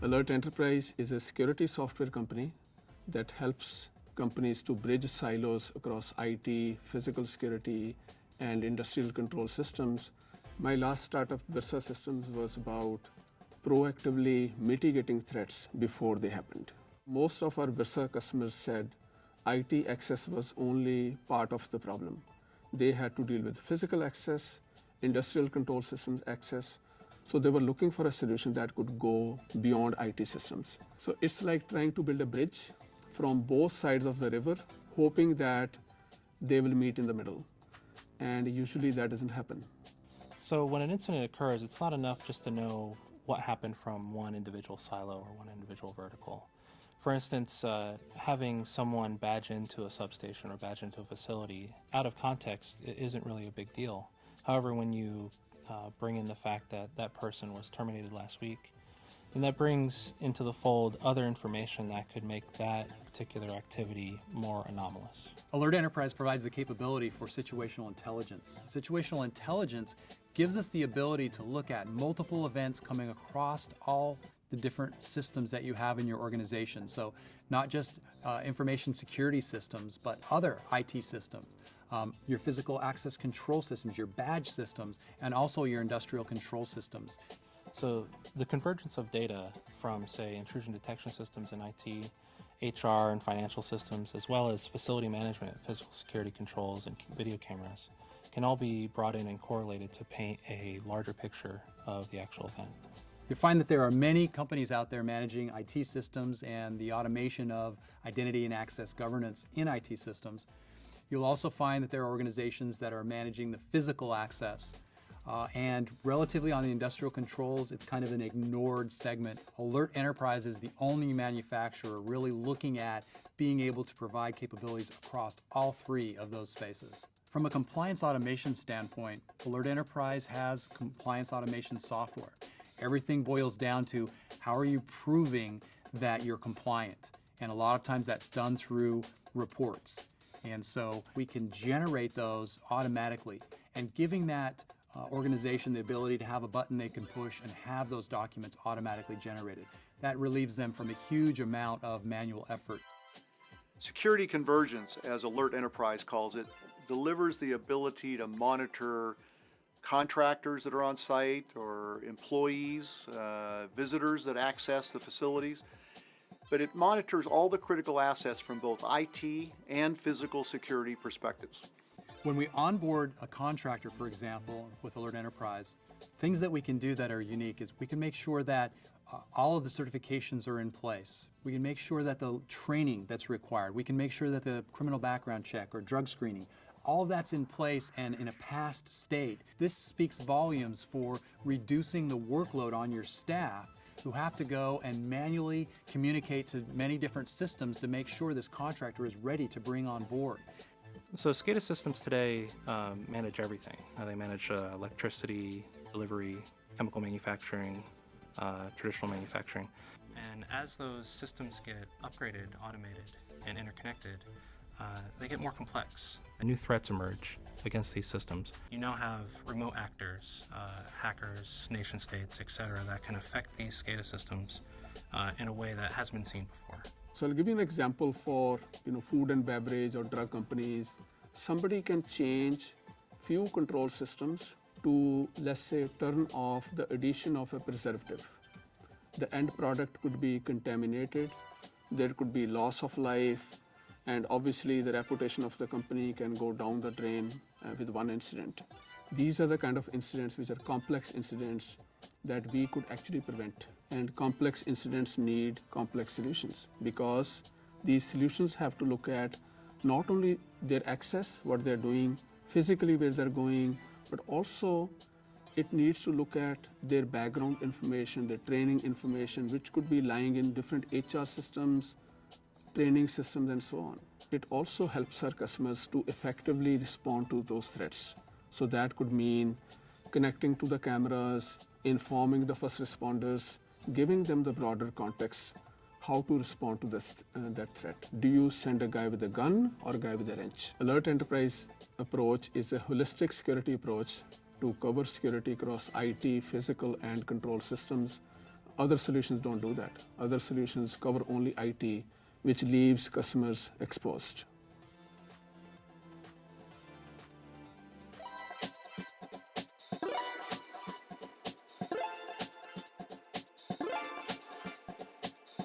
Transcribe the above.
Alert Enterprise is a security software company that helps companies to bridge silos across IT, physical security, and industrial control systems. My last startup, Versa Systems, was about proactively mitigating threats before they happened. Most of our Versa customers said IT access was only part of the problem. They had to deal with physical access, industrial control systems access, so they were looking for a solution that could go beyond IT systems. So it's like trying to build a bridge from both sides of the river, hoping that they will meet in the middle. And usually that doesn't happen. So when an incident occurs, it's not enough just to know what happened from one individual silo or one individual vertical. For instance, having someone badge into a substation or badge into a facility out of context isn't really a big deal. However, when you bring in the fact that that person was terminated last week, then that brings into the fold other information that could make that particular activity more anomalous. Alert Enterprise provides the capability for situational intelligence. Situational intelligence gives us the ability to look at multiple events coming across all the different systems that you have in your organization. So not just information security systems, but other IT systems, your physical access control systems, your badge systems, and also your industrial control systems. So the convergence of data from, say, intrusion detection systems in IT, HR and financial systems, as well as facility management, physical security controls, and video cameras can all be brought in and correlated to paint a larger picture of the actual event. You'll find that there are many companies out there managing IT systems and the automation of identity and access governance in IT systems. You'll also find that there are organizations that are managing the physical access. And relatively on the industrial controls, it's kind of an ignored segment. Alert Enterprise is the only manufacturer really looking at being able to provide capabilities across all three of those spaces. From a compliance automation standpoint, Alert Enterprise has compliance automation software. Everything boils down to how are you proving that you're compliant? And a lot of times that's done through reports. And so we can generate those automatically. And giving that organization the ability to have a button they can push and have those documents automatically generated. That relieves them from a huge amount of manual effort. Security convergence, as Alert Enterprise calls it, delivers the ability to monitor contractors that are on site or employees, visitors that access the facilities. But it monitors all the critical assets from both IT and physical security perspectives. When we onboard a contractor, for example, with Alert Enterprise, things that we can do that are unique is we can make sure that all of the certifications are in place. We can make sure that the training that's required, we can make sure that the criminal background check or drug screening, all of that's in place and in a past state. This speaks volumes for reducing the workload on your staff who have to go and manually communicate to many different systems to make sure this contractor is ready to bring on board. So SCADA systems today manage everything. They manage electricity, delivery, chemical manufacturing, traditional manufacturing. And as those systems get upgraded, automated, and interconnected, they get more complex. And new threats emerge against these systems. You now have remote actors, hackers, nation states, etc., that can affect these SCADA systems in a way that hasn't been seen before. So I'll give you an example for food and beverage or drug companies. Somebody can change few control systems to, let's say, turn off the addition of a preservative. The end product could be contaminated, there could be loss of life, and obviously the reputation of the company can go down the drain with one incident. These are the kind of incidents which are complex incidents that we could actually prevent. And complex incidents need complex solutions because these solutions have to look at not only their access, what they're doing, physically where they're going, but also it needs to look at their background information, their training information, which could be lying in different HR systems, training systems, and so on. It also helps our customers to effectively respond to those threats. So that could mean connecting to the cameras, informing the first responders, giving them the broader context, how to respond to that threat. Do you send a guy with a gun or a guy with a wrench? Alert Enterprise approach is a holistic security approach to cover security across IT, physical, and control systems. Other solutions don't do that. Other solutions cover only IT, which leaves customers exposed.